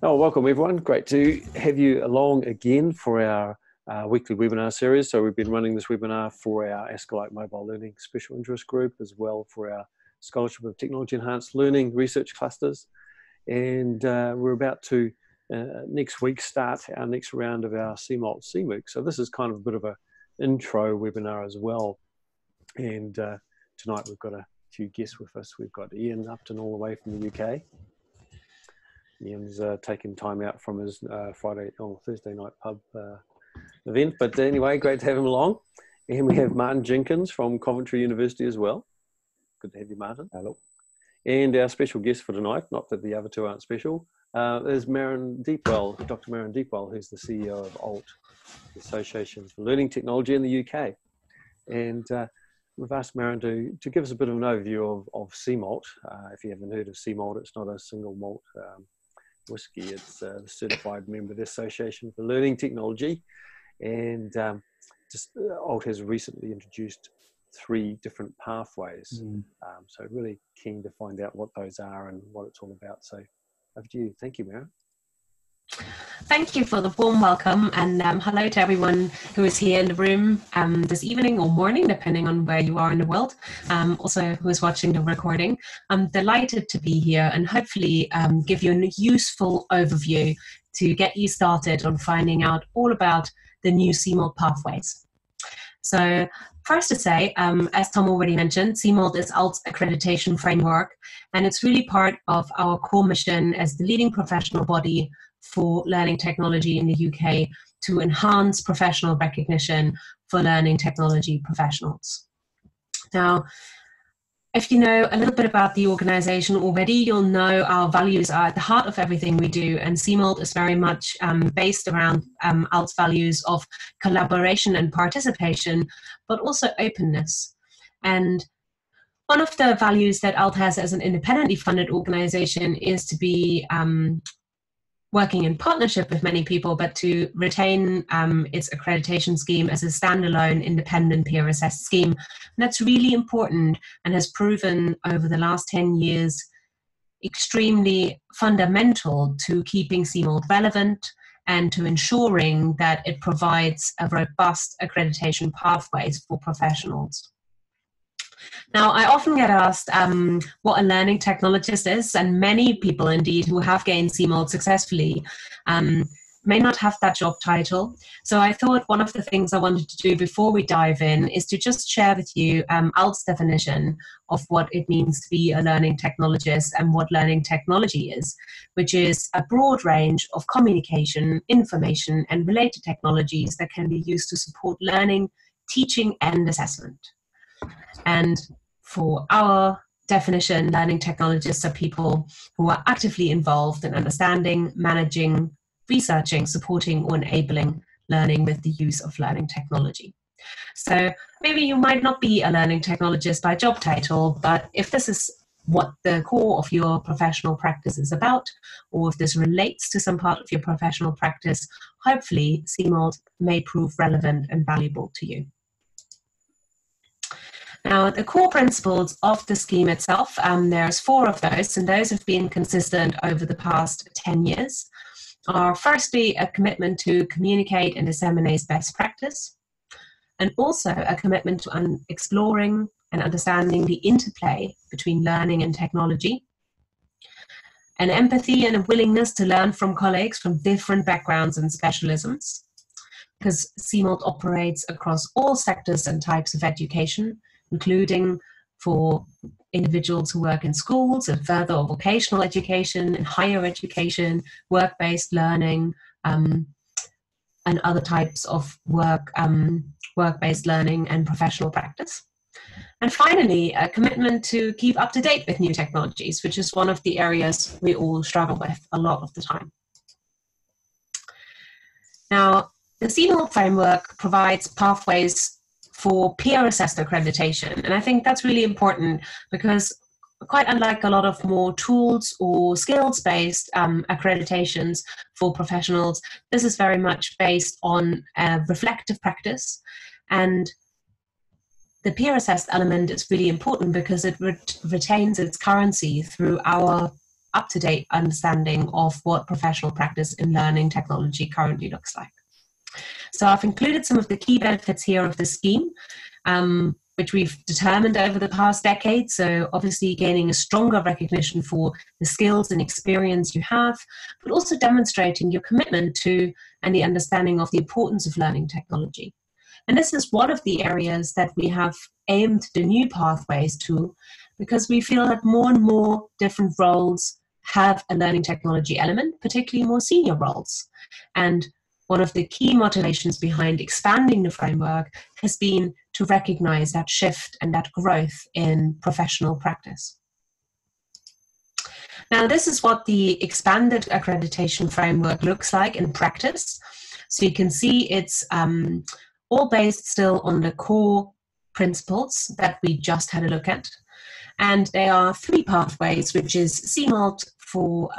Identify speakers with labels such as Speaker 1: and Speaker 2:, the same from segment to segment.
Speaker 1: Oh, welcome everyone. Great to have you along again for our weekly webinar series. So we've been running this webinar for our Ask-A-Like Mobile Learning Special Interest Group, as well for our Scholarship of Technology Enhanced Learning Research Clusters. And we're about to, next week, start our next round of our CMALT CMOOC. So this is kind of a bit of an intro webinar as well. And tonight we've got a few guests with us. We've got Ian Upton all the way from the UK. Ian's taken time out from his Thursday night pub event. But anyway, great to have him along. And we have Martin Jenkins from Coventry University as well. Good to have you, Martin.
Speaker 2: Hello.
Speaker 1: And our special guest for tonight, not that the other two aren't special, is Maren Deepwell, Dr. Maren Deepwell, who's the CEO of ALT, the Association for Learning Technology in the UK. And we've asked Maren to give us a bit of an overview of CMALT. If you haven't heard of CMALT, it's not a single malt whiskey. It's the Certified Member of the Association for Learning Technology. And ALT has recently introduced 3 different pathways. So really keen to find out what those are and what it's all about. So over to you. Thank you, Maren.
Speaker 3: Thank you for the warm welcome, and hello to everyone who is here in the room this evening or morning, depending on where you are in the world. Also, who is watching the recording. I'm delighted to be here and hopefully give you a useful overview to get you started on finding out all about the new CMALT pathways. So first to say, as Tom already mentioned, CMALT is ALT's accreditation framework, and it's really part of our core mission as the leading professional body for learning technology in the UK to enhance professional recognition for learning technology professionals. Now, if you know a little bit about the organization already, you'll know our values are at the heart of everything we do, and CMALT is very much based around ALT's values of collaboration and participation, but also openness. And one of the values that ALT has as an independently funded organization is to be working in partnership with many people, but to retain its accreditation scheme as a standalone independent peer assessed scheme. And that's really important and has proven over the last 10 years extremely fundamental to keeping CMALT relevant and to ensuring that it provides a robust accreditation pathways for professionals. Now, I often get asked what a learning technologist is, and many people indeed who have gained CMALT successfully may not have that job title. So I thought one of the things I wanted to do before we dive in is to just share with you ALT's definition of what it means to be a learning technologist and what learning technology is, which is a broad range of communication, information, and related technologies that can be used to support learning, teaching, and assessment. And for our definition, learning technologists are people who are actively involved in understanding, managing, researching, supporting, or enabling learning with the use of learning technology. So maybe you might not be a learning technologist by job title, but if this is what the core of your professional practice is about, or if this relates to some part of your professional practice, hopefully CMALT may prove relevant and valuable to you. Now, the core principles of the scheme itself, there's 4 of those, and those have been consistent over the past 10 years, are firstly a commitment to communicate and disseminate best practice, and also a commitment to exploring and understanding the interplay between learning and technology, an empathy and a willingness to learn from colleagues from different backgrounds and specialisms, because CMALT operates across all sectors and types of education, including for individuals who work in schools and further or vocational education and higher education, work-based learning, and other types of work-based learning and professional practice. And finally, a commitment to keep up to date with new technologies, which is one of the areas we all struggle with a lot of the time. Now, the CMALT framework provides pathways for peer-assessed accreditation. And I think that's really important because quite unlike a lot of more tools or skills-based accreditations for professionals, this is very much based on reflective practice. And the peer-assessed element is really important because it retains its currency through our up-to-date understanding of what professional practice in learning technology currently looks like. So I've included some of the key benefits here of the scheme, which we've determined over the past decade. So obviously gaining a stronger recognition for the skills and experience you have, but also demonstrating your commitment to and the understanding of the importance of learning technology. And this is one of the areas that we have aimed the new pathways to, because we feel that more and more different roles have a learning technology element, particularly more senior roles. And one of the key motivations behind expanding the framework has been to recognize that shift and that growth in professional practice. Now, this is what the expanded accreditation framework looks like in practice. So you can see it's all based still on the core principles that we just had a look at. And there are 3 pathways, which is CMALT for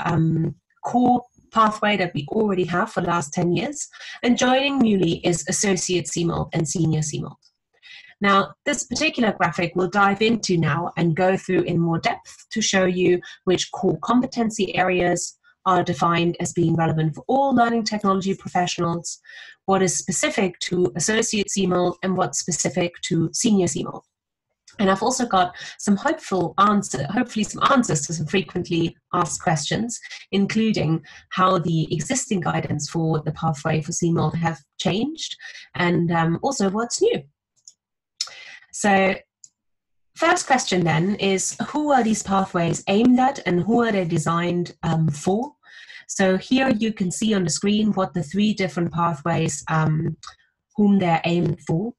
Speaker 3: core pathway that we already have for the last 10 years. And joining newly is Associate CMALT and Senior CMALT. Now, this particular graphic we'll dive into now and go through in more depth to show you which core competency areas are defined as being relevant for all learning technology professionals, what is specific to Associate CMALT and what's specific to Senior CMALT. And I've also got some hopefully some answers to some frequently asked questions, including how the existing guidance for the pathway for CMALT have changed and also what's new. So first question then is, who are these pathways aimed at and who are they designed for? So here you can see on the screen what the 3 different pathways whom they're aimed for.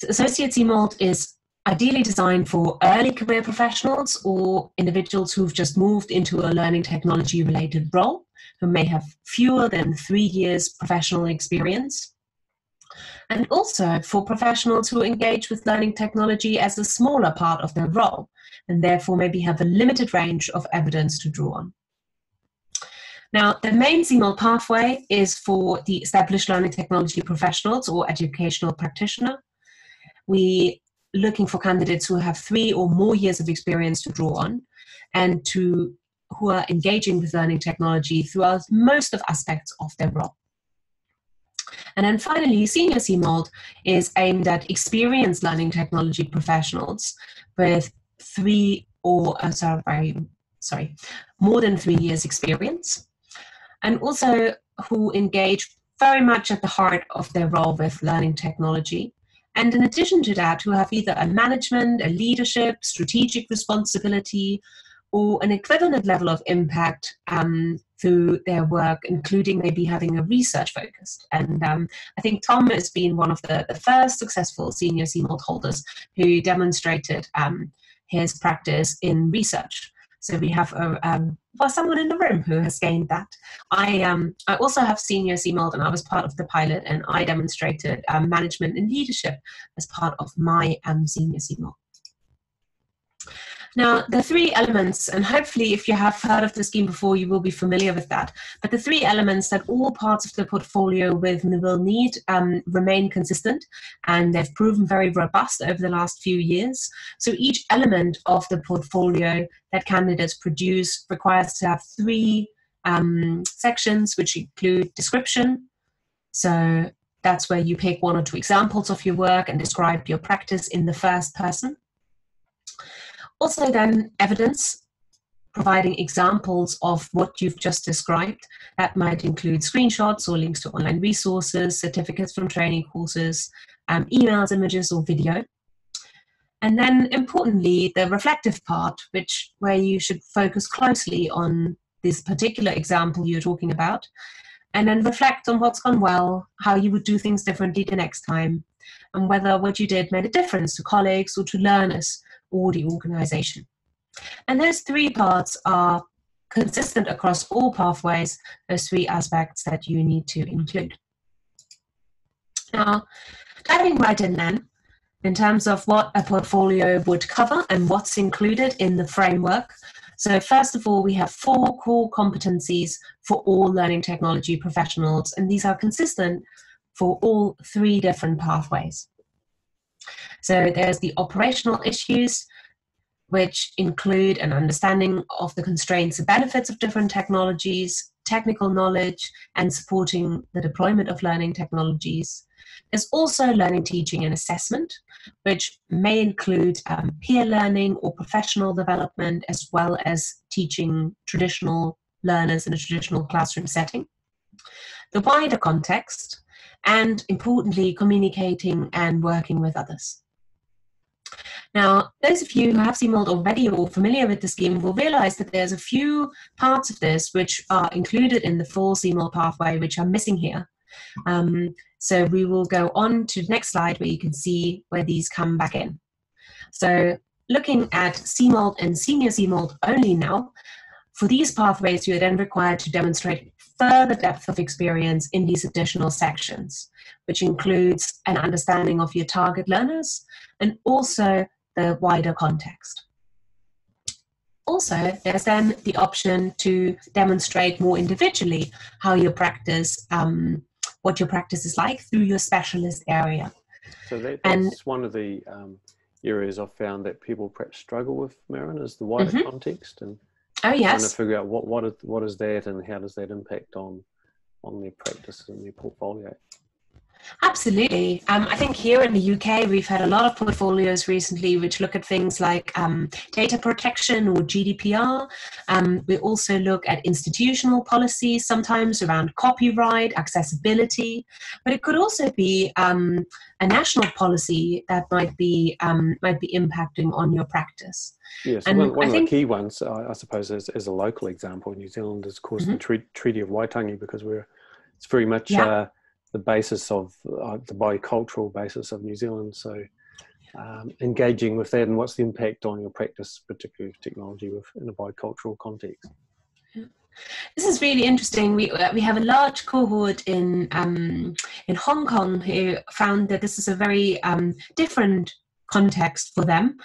Speaker 3: Associate CMALT is ideally designed for early career professionals or individuals who've just moved into a learning technology related role, who may have fewer than 3 years professional experience. And also for professionals who engage with learning technology as a smaller part of their role, and therefore maybe have a limited range of evidence to draw on. Now, the main CMALT pathway is for the established learning technology professionals or educational practitioner. We're looking for candidates who have 3 or more years of experience to draw on and who are engaging with learning technology throughout most of aspects of their role. And then finally, Senior CMALT is aimed at experienced learning technology professionals with more than 3 years experience, and also who engage very much at the heart of their role with learning technology. And in addition to that, who have either a management, a leadership, strategic responsibility, or an equivalent level of impact through their work, including maybe having a research focus. And I think Tom has been one of the first successful Senior CMALT holders who demonstrated his practice in research. So we have someone in the room who has gained that. I also have Senior CMALT, and I was part of the pilot, and I demonstrated management and leadership as part of my Senior CMALT. Now, the 3 elements, and hopefully if you have heard of the scheme before, you will be familiar with that, but the 3 elements that all parts of the portfolio will need remain consistent, and they've proven very robust over the last few years. So each element of the portfolio that candidates produce requires to have 3 sections, which include description. So that's where you pick 1 or 2 examples of your work and describe your practice in the first person. Also then evidence, providing examples of what you've just described. That might include screenshots or links to online resources, certificates from training courses, emails, images, or video. And then importantly, the reflective part, where you should focus closely on this particular example you're talking about, and then reflect on what's gone well, how you would do things differently the next time, and whether what you did made a difference to colleagues or to learners or the organization. And those 3 parts are consistent across all pathways, those 3 aspects that you need to include. Now, diving right in then, in terms of what a portfolio would cover and what's included in the framework. So first of all, we have 4 core competencies for all learning technology professionals, and these are consistent for all 3 different pathways. So there's the operational issues, which include an understanding of the constraints and benefits of different technologies, technical knowledge, and supporting the deployment of learning technologies. There's also learning, teaching, and assessment, which may include peer learning or professional development, as well as teaching traditional learners in a traditional classroom setting. The wider context, and importantly, communicating and working with others. Now, those of you who have CMALT already or familiar with the scheme will realize that there's a few parts of this which are included in the full CMALT pathway, which are missing here. So we will go on to the next slide where you can see where these come back in. So looking at CMALT and senior CMALT only now, for these pathways, you're then required to demonstrate further depth of experience in these additional sections, which includes an understanding of your target learners and also the wider context. Also, there's then the option to demonstrate more individually how your practice, what your practice is like through your specialist area.
Speaker 1: So that's one of the areas I've found that people perhaps struggle with, Maren, is the wider context, and trying to figure out what is that and how does that impact on their practice and their portfolio.
Speaker 3: Absolutely. I think here in the UK, we've had a lot of portfolios recently which look at things like data protection or GDPR. We also look at institutional policies, sometimes around copyright, accessibility, but it could also be a national policy that might be impacting on your practice.
Speaker 1: Yes, and one of the key ones, I suppose, as a local example in New Zealand is, of course, the Treaty of Waitangi, because it's very much the basis of the bicultural basis of New Zealand. So engaging with that and what's the impact on your practice, particularly with technology in a bicultural context.
Speaker 3: This is really interesting. We have a large cohort in Hong Kong who found that this is a very different context for them,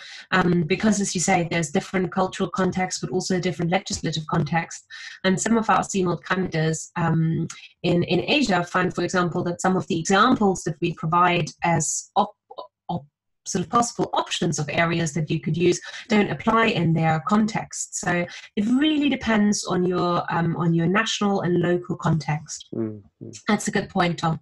Speaker 3: because, as you say, there's different cultural context, but also different legislative context. And some of our CMALT candidates in Asia find, for example, that some of the examples that we provide as sort of possible options of areas that you could use don't apply in their context. So it really depends on your national and local context. Mm-hmm. That's a good point, Tom.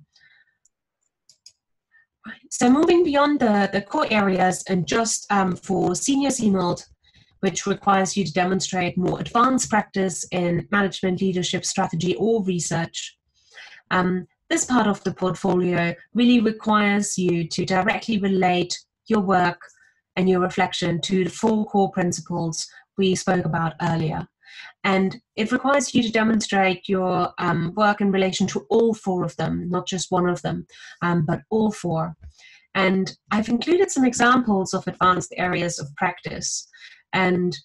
Speaker 3: So moving beyond the core areas and just for senior CMALT, which requires you to demonstrate more advanced practice in management, leadership, strategy, or research. This part of the portfolio really requires you to directly relate your work and your reflection to the 4 core principles we spoke about earlier. And it requires you to demonstrate your work in relation to all 4 of them, not just one of them, but all 4. And I've included some examples of advanced areas of practice and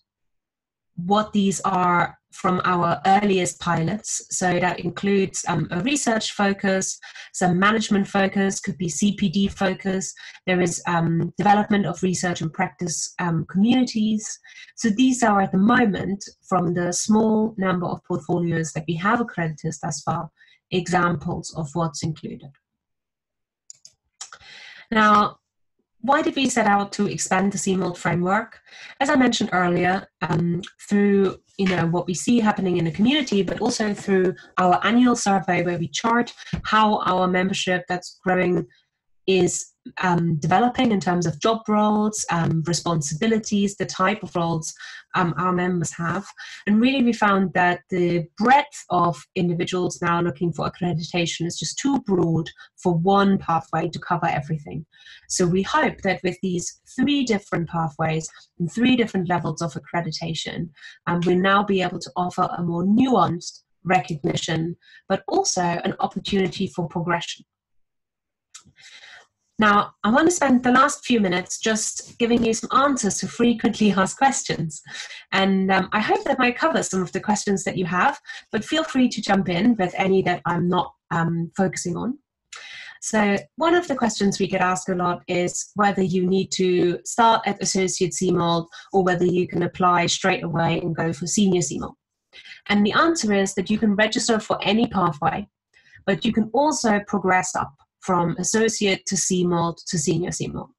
Speaker 3: what these are from our earliest pilots. So that includes a research focus, some management focus, could be CPD focus. There is development of research and practice communities. So these are at the moment, from the small number of portfolios that we have accredited thus far, examples of what's included. Now, why did we set out to expand the CMALT framework? As I mentioned earlier, through what we see happening in the community, but also through our annual survey where we chart how our membership that's growing is developing in terms of job roles, responsibilities, the type of roles our members have. And really we found that the breadth of individuals now looking for accreditation is just too broad for one pathway to cover everything. So we hope that with these 3 different pathways and 3 different levels of accreditation, we'll now be able to offer a more nuanced recognition, but also an opportunity for progression. Now, I want to spend the last few minutes just giving you some answers to frequently asked questions. And I hope that might cover some of the questions that you have, but feel free to jump in with any that I'm not focusing on. So one of the questions we get asked a lot is whether you need to start at Associate CMALT or whether you can apply straight away and go for Senior CMALT. And the answer is that you can register for any pathway, but you can also progress up from Associate to CMALT to Senior CMALT.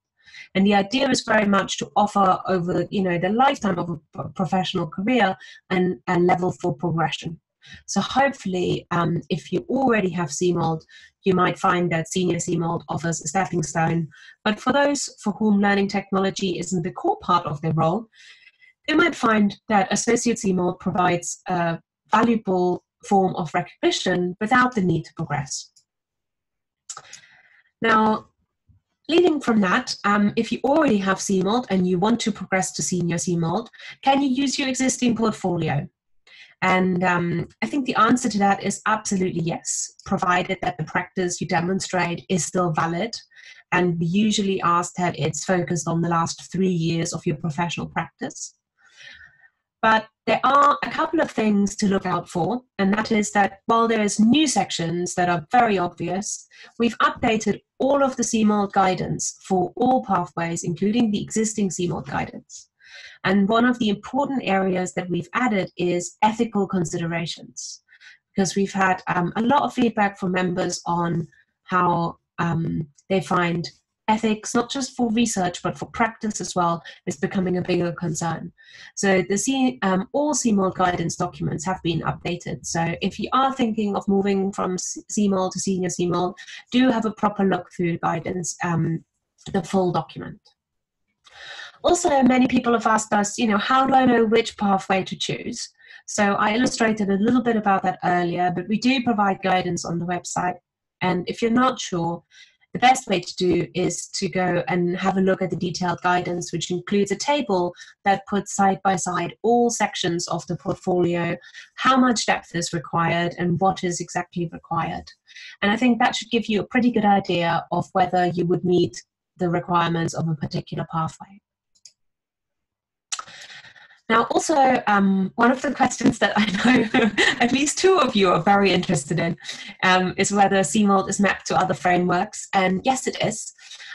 Speaker 3: And the idea is very much to offer over, the lifetime of a professional career and level for progression. So hopefully, if you already have CMALT, you might find that Senior CMALT offers a stepping stone. But for those for whom learning technology isn't the core part of their role, they might find that Associate CMALT provides a valuable form of recognition without the need to progress. Now, leading from that, if you already have CMALT and you want to progress to Senior CMALT, can you use your existing portfolio? And I think the answer to that is absolutely yes, provided that the practice you demonstrate is still valid. And we usually ask that it's focused on the last 3 years of your professional practice. But there are a couple of things to look out for, and that is that while there's new sections that are very obvious, we've updated all of the CMALT guidance for all pathways, including the existing CMALT guidance. And one of the important areas that we've added is ethical considerations, because we've had a lot of feedback from members on how they find ethics, not just for research, but for practice as well, is becoming a bigger concern. So all CMALT guidance documents have been updated. So if you are thinking of moving from CMALT to Senior CMALT, do have a proper look through the guidance, the full document. Also, many people have asked us, how do I know which pathway to choose? So I illustrated a little bit about that earlier, but we do provide guidance on the website. And if you're not sure, the best way to do is to go and have a look at the detailed guidance, which includes a table that puts side by side all sections of the portfolio, how much depth is required, and what is exactly required. And I think that should give you a pretty good idea of whether you would meet the requirements of a particular pathway. Now, also, one of the questions that I know at least 2 of you are very interested in is whether CMALT is mapped to other frameworks. And yes, it is.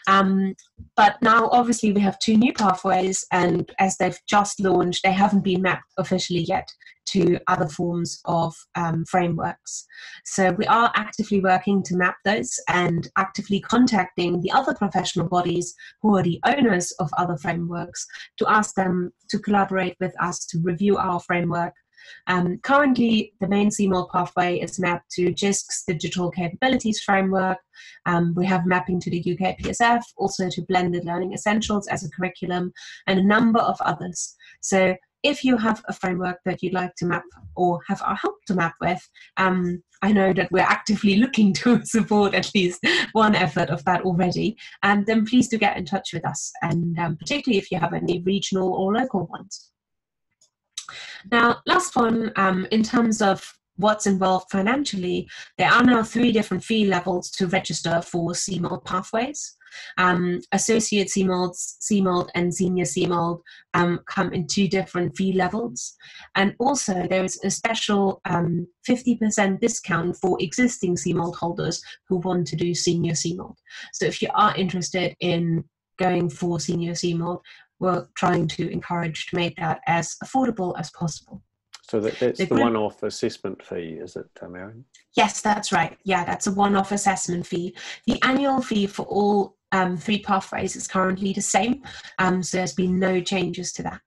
Speaker 3: But now, obviously, we have 2 new pathways, and as they've just launched, they haven't been mapped officially yet to other forms of frameworks. So we are actively working to map those and actively contacting the other professional bodies who are the owners of other frameworks to ask them to collaborate with us to review our framework. Currently, the main CMALT pathway is mapped to JISC's Digital Capabilities Framework. We have mapping to the UK PSF, also to Blended Learning Essentials as a curriculum, and a number of others. So if you have a framework that you'd like to map or have our help to map with, I know that we're actively looking to support at least one effort of that already, and then please do get in touch with us, and particularly if you have any regional or local ones. Now, last one, in terms of what's involved financially, there are now 3 different fee levels to register for CMALT pathways. Associate CMALT, and Senior CMALT come in 2 different fee levels. And also there's a special 50% discount for existing CMALT holders who want to do Senior CMALT. So if you are interested in going for Senior CMALT, we're trying to encourage to make that as affordable as possible.
Speaker 1: So that's the one-off assessment fee, is it, Marion?
Speaker 3: Yes, that's right. Yeah, that's a one-off assessment fee. The annual fee for all 3 pathways is currently the same, so there's been no changes to that.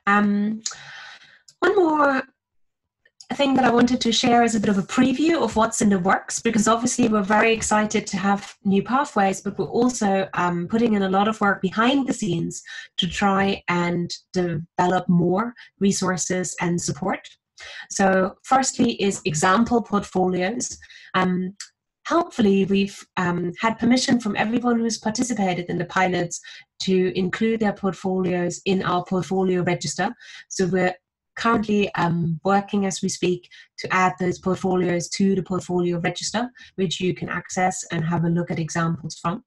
Speaker 3: One more thing that I wanted to share is a bit of a preview of what's in the works, because obviously we're very excited to have new pathways, but we're also putting in a lot of work behind the scenes to try and develop more resources and support. So firstly is example portfolios. Helpfully, we've had permission from everyone who's participated in the pilots to include their portfolios in our portfolio register. So we're currently working as we speak to add those portfolios to the portfolio register, which you can access and have a look at examples from.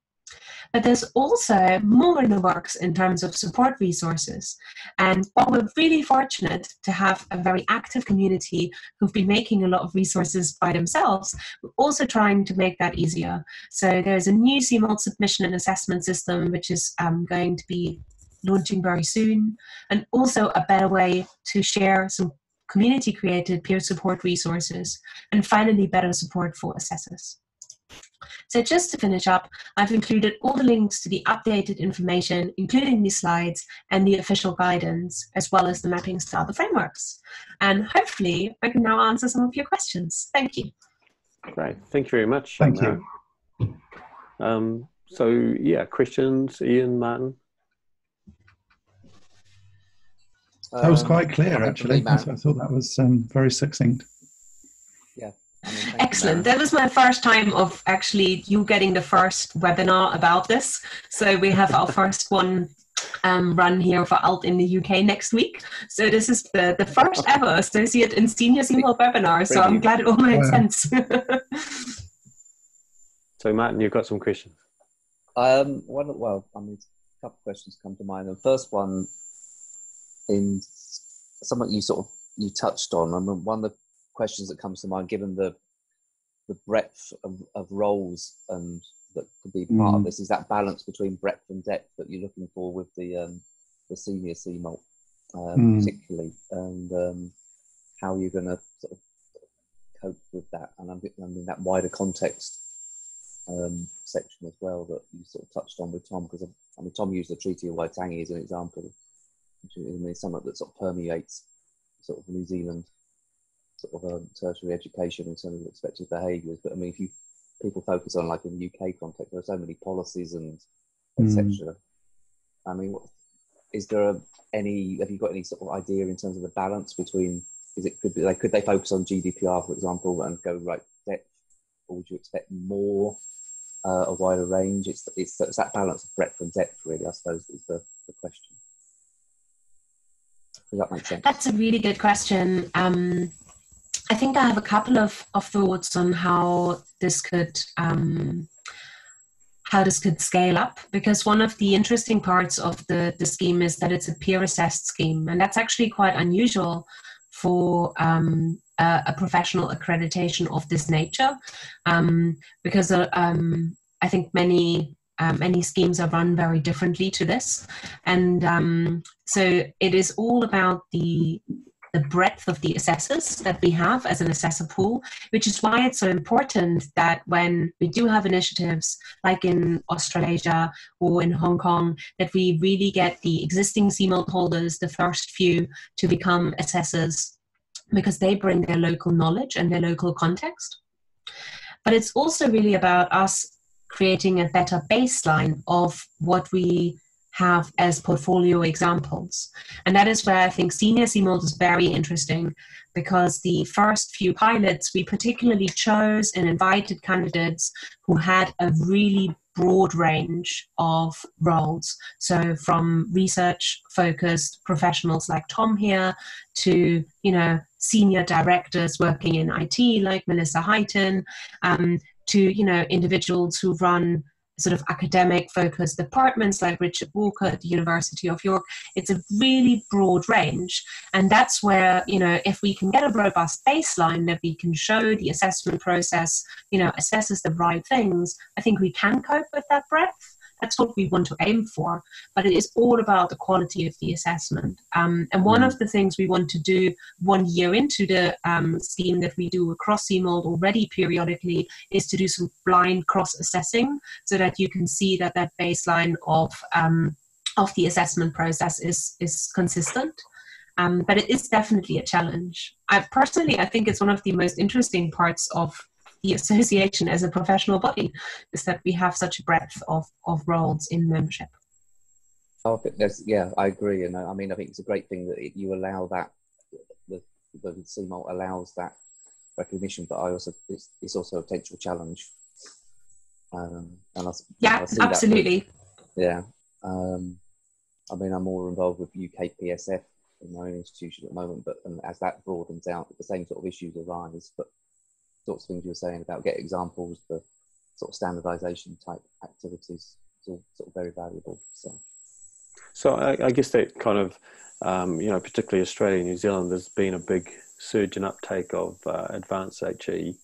Speaker 3: But there's also more in the works in terms of support resources. And while we're really fortunate to have a very active community who've been making a lot of resources by themselves, we're also trying to make that easier. So there's a new CMALT submission and assessment system, which is going to be launching very soon, and also a better way to share some community-created peer support resources, and finally better support for assessors. So just to finish up, I've included all the links to the updated information, including these slides and the official guidance, as well as the mapping style, the frameworks. And hopefully I can now answer some of your questions. Thank you.
Speaker 1: Great. Thank you very much.
Speaker 2: Thank you.
Speaker 1: So yeah, questions, Ian, Martin?
Speaker 2: That was quite clear, actually. I thought that was very succinct.
Speaker 4: Yeah.
Speaker 3: Excellent. That was my first time of actually you getting the first webinar about this. So we have our first one run here for ALT in the UK next week. So this is the first ever associate and senior CMOLD webinar. So I'm glad it all made sense.
Speaker 1: So Martin, you've got some questions.
Speaker 4: A couple of questions come to mind. The first one, in something you touched on. I mean, one of the questions that comes to mind, given the breadth of roles and that could be part of this, is that balance between breadth and depth that you're looking for with the senior CMOLD, particularly, and how you're going to sort of cope with that. And I'm in that wider context section as well that you sort of touched on with Tom, because I mean Tom used the Treaty of Waitangi as an example, which is something that sort of permeates sort of New Zealand sort of tertiary education in terms of expected behaviours. But I mean, if people focus on, like, in the UK context, there are so many policies and etc. I mean, have you got any sort of idea in terms of the balance between, could they focus on GDPR, for example, and go right depth, or would you expect more, a wider range? It's that balance of breadth and depth, really, I suppose, is the question. Does that make sense?
Speaker 3: That's a really good question. I think I have a couple of thoughts on how this could scale up, because one of the interesting parts of the scheme is that it's a peer-assessed scheme, and that's actually quite unusual for a professional accreditation of this nature, because I think many schemes are run very differently to this, and so it is all about the breadth of the assessors that we have as an assessor pool, which is why it's so important that when we do have initiatives like in Australasia or in Hong Kong, that we really get the existing CMOLD holders, the first few, to become assessors, because they bring their local knowledge and their local context. But it's also really about us creating a better baseline of what we have as portfolio examples. And that is where I think senior CMOLD is very interesting, because the first few pilots, we particularly chose and invited candidates who had a really broad range of roles. So from research-focused professionals like Tom here to, senior directors working in IT like Melissa Heighton, to, individuals who run sort of academic focused departments like Richard Walker at the University of York. It's a really broad range. And that's where, if we can get a robust baseline that we can show the assessment process, assesses the right things, I think we can cope with that breadth. That's what we want to aim for. But it is all about the quality of the assessment. And one of the things we want to do 1 year into the scheme that we do across CMOLD already periodically is to do some blind cross-assessing, so that you can see that baseline of the assessment process is consistent. But it is definitely a challenge. I think it's one of the most interesting parts of the association as a professional body, is that we have such a breadth of roles in membership.
Speaker 4: I agree. And I mean, I think it's a great thing that you allow that, the CMOLD allows that recognition, but it's also a potential challenge.
Speaker 3: Absolutely.
Speaker 4: I mean, I'm more involved with UK PSF in my own institution at the moment, but as that broadens out, the same sort of issues arise, but sorts of things you were saying about get examples, the sort of standardization type activities, it's all sort of very valuable.
Speaker 1: So I guess that kind of, particularly Australia and New Zealand, there's been a big surge in uptake of advanced HE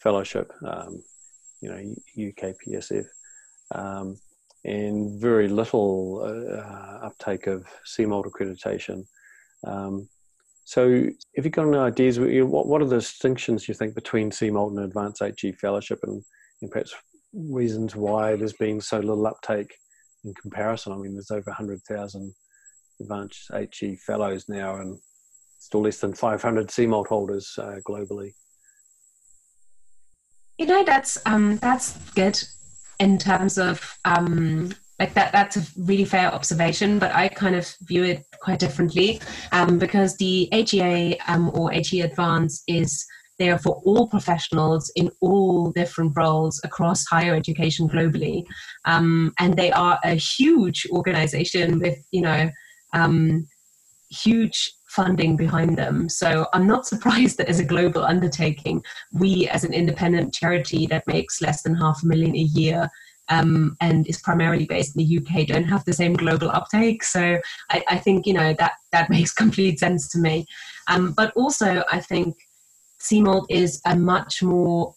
Speaker 1: fellowship, UK PSF, and very little uptake of CMOLD accreditation. So have you got any ideas, what are the distinctions you think between CMOLD and advanced HE fellowship, and and perhaps reasons why there's been so little uptake in comparison. I mean, there's over 100,000 Advanced HE fellows now, and still less than 500 CMALT holders globally.
Speaker 3: You know, that's good in terms of like that. That's a really fair observation, but I kind of view it quite differently because the HEA or HE Advanced is there for all professionals in all different roles across higher education globally, and they are a huge organization with, you know, huge funding behind them. So I'm not surprised that as a global undertaking, we as an independent charity that makes less than $500,000 a year and is primarily based in the UK don't have the same global uptake. So I think, you know, that makes complete sense to me. But also I think CMALT is a much more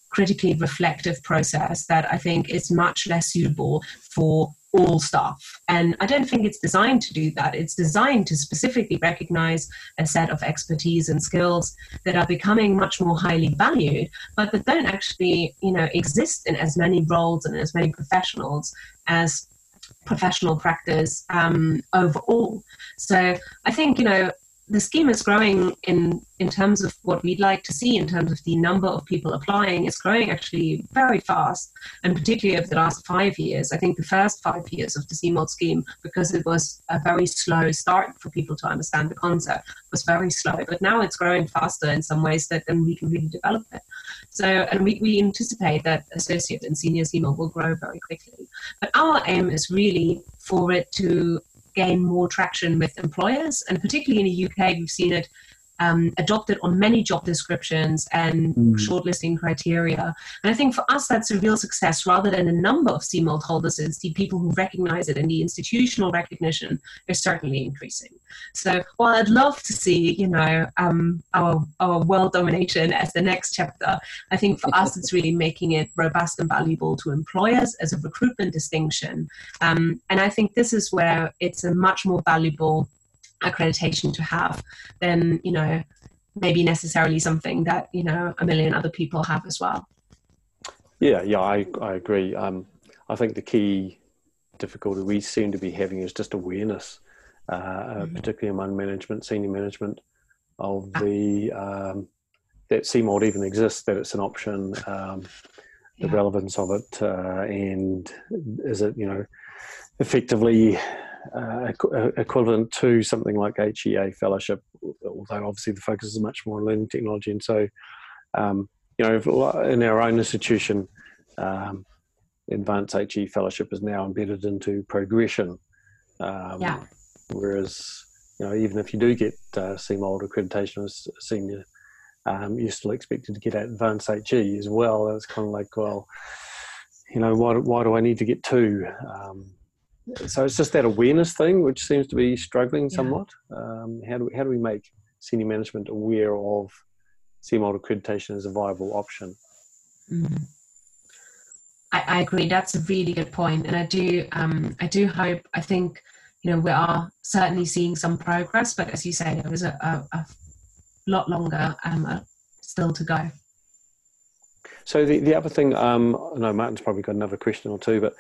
Speaker 3: critically reflective process that I think is much less suitable for all staff. And I don't think it's designed to do that. It's designed to specifically recognize a set of expertise and skills that are becoming much more highly valued, but that don't actually, you know, exist in as many roles and as many professionals as professional practice overall. So I think, you know, the scheme is growing in terms of what we'd like to see, in terms of the number of people applying. It's growing actually very fast, and particularly over the last 5 years. I think the first 5 years of the CMALT scheme, because it was a very slow start for people to understand the concept, was very slow. But now it's growing faster in some ways than we can really develop it. So, and we anticipate that associate and senior CMALT will grow very quickly. But our aim is really for it to gain more traction with employers, and particularly in the UK, we've seen it adopted on many job descriptions and shortlisting criteria. And I think for us, that's a real success. Rather than a number of CMALT holders, it's the people who recognize it, and the institutional recognition is certainly increasing. So while I'd love to see, you know, our world domination as the next chapter, I think for us, it's really making it robust and valuable to employers as a recruitment distinction. And I think this is where it's a much more valuable accreditation to have than, you know, maybe necessarily something that, you know, a million other people have as well.
Speaker 1: Yeah, I agree. I think the key difficulty we seem to be having is just awareness, particularly among management, senior management, of the that CMALT even exists, that it's an option, the relevance of it, and is it, you know, effectively equivalent to something like HEA fellowship, although obviously the focus is much more on learning technology. And so, you know, in our own institution, Advanced HE fellowship is now embedded into progression. Whereas, you know, even if you do get CMALT accreditation as a senior, you're still expected to get Advanced HE as well. It's kind of like, well, you know, why do I need to get two? So it's just that awareness thing which seems to be struggling somewhat. How do we make senior management aware of CMALT accreditation as a viable option?
Speaker 3: I agree. That's a really good point, and I do hope. I think, you know, we are certainly seeing some progress, but as you say, there is a lot longer still to go.
Speaker 1: So the other thing, I know Martin's probably got another question or two, but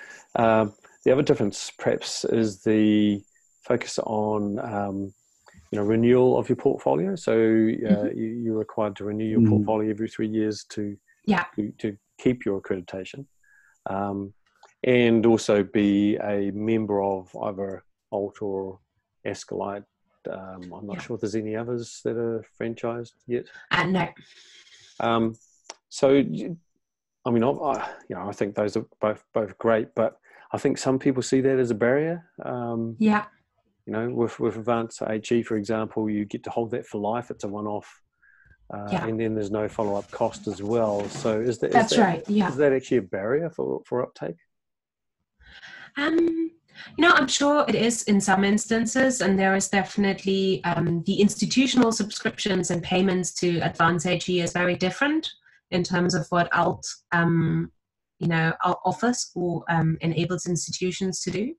Speaker 1: the other difference perhaps is the focus on you know, renewal of your portfolio. So you're required to renew your portfolio every 3 years to keep your accreditation, and also be a member of either ALT or Escalite. I'm not sure if there's any others that are franchised yet.
Speaker 3: No.
Speaker 1: So, I mean, I think those are both great, but I think some people see that as a barrier. You know, with Advanced HE, for example, you get to hold that for life. It's a one-off, and then there's no follow-up cost as well. So is that actually a barrier for uptake?
Speaker 3: You know, I'm sure it is in some instances, and there is definitely the institutional subscriptions and payments to Advanced HE is very different in terms of what ALT, you know, offers or enables institutions to do.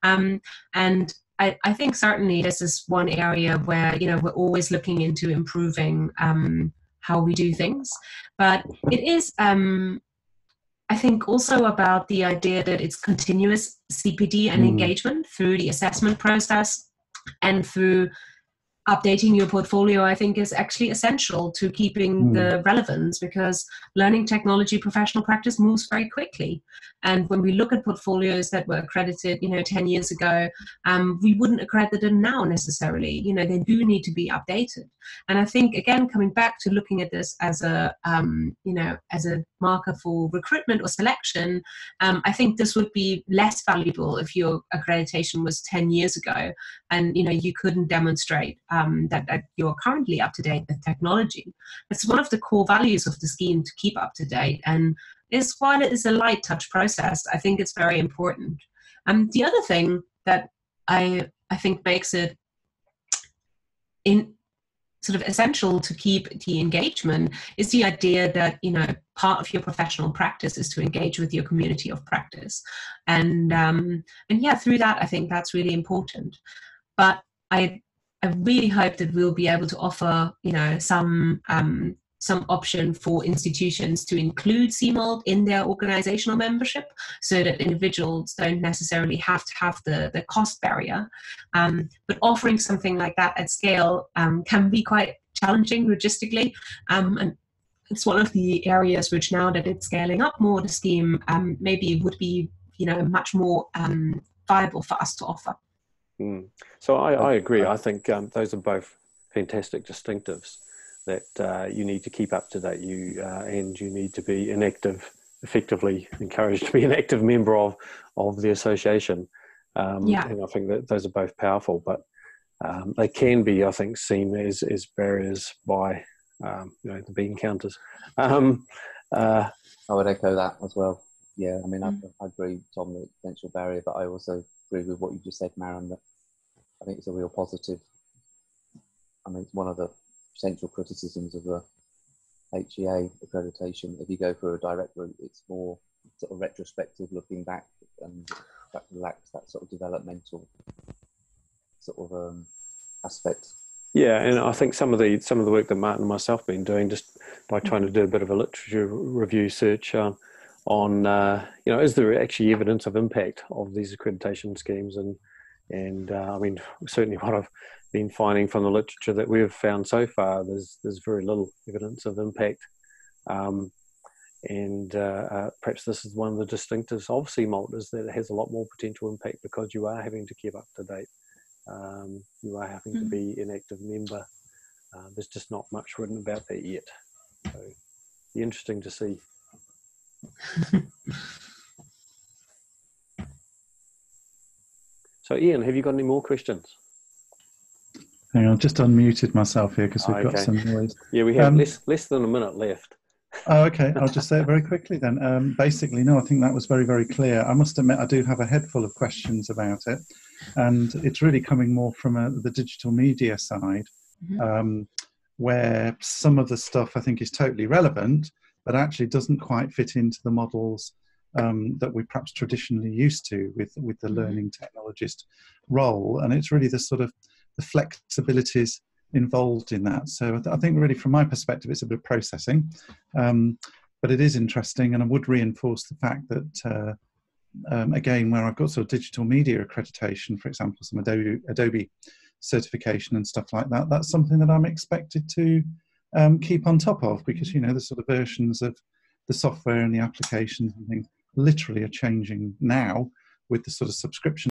Speaker 3: And I think certainly this is one area where, you know, we're always looking into improving how we do things. But it is, I think also about the idea that it's continuous CPD and engagement through the assessment process and through updating your portfolio, I think, is actually essential to keeping the relevance, because learning technology professional practice moves very quickly. And when we look at portfolios that were accredited, 10 years ago, we wouldn't accredit them now necessarily. They do need to be updated. And I think, again, coming back to looking at this as a, as a marker for recruitment or selection, I think this would be less valuable if your accreditation was 10 years ago and, you couldn't demonstrate that you're currently up to date with technology. It's one of the core values of the scheme to keep up to date, and while it is a light touch process, I think it's very important. The other thing that I think makes it sort of essential to keep the engagement is the idea that, part of your professional practice is to engage with your community of practice. And yeah, through that, I think that's really important. But I really hope that we'll be able to offer, some option for institutions to include CMALT in their organizational membership, so that individuals don't necessarily have to have the cost barrier. But offering something like that at scale can be quite challenging logistically. And it's one of the areas which, now that it's scaling up more, the scheme maybe would be, much more viable for us to offer.
Speaker 1: So I agree. I think those are both fantastic distinctives that you need to keep up to date. And you need to be effectively encouraged to be an active member of the association. And I think that those are both powerful, but they can be, I think, seen as barriers by the bean counters.
Speaker 4: I would echo that as well. Yeah, I mean, I agree, Tom, the potential barrier, but I also agree with what you just said, Maren, that I think it's a real positive. I mean, it's one of the potential criticisms of the HEA accreditation. If you go for a direct route, it's more sort of retrospective, looking back, and that lacks that sort of developmental sort of aspect.
Speaker 1: Yeah, and I think some of the work that Martin and myself have been doing, just by trying to do a bit of a literature review search on is there actually evidence of impact of these accreditation schemes, and I mean, certainly what I've been finding from the literature that we've found so far, there's very little evidence of impact, and perhaps this is one of the distinctives of CMALT, is that it has a lot more potential impact because you are having to keep up to date. You are having to be an active member. There's just not much written about that yet. So it'll be interesting to see. So Ian, have you got any more questions?
Speaker 2: Hang on, I've just unmuted myself here because we've got some noise.
Speaker 1: Yeah, we have less than a minute left.
Speaker 2: Oh, okay. I'll just say it very quickly then. Basically, no, I think that was very, very clear. I must admit, I do have a head full of questions about it. And it's really coming more from the digital media side, where some of the stuff I think is totally relevant, but actually doesn't quite fit into the models that we're perhaps traditionally used to with the learning technologist role. And it's really the sort of the flexibilities involved in that. So I think really from my perspective, it's a bit of processing, but it is interesting. And I would reinforce the fact that, again, where I've got sort of digital media accreditation, for example, some Adobe certification and stuff like that, that's something that I'm expected to keep on top of, because, the sort of versions of the software and the applications and things literally are changing now with the sort of subscription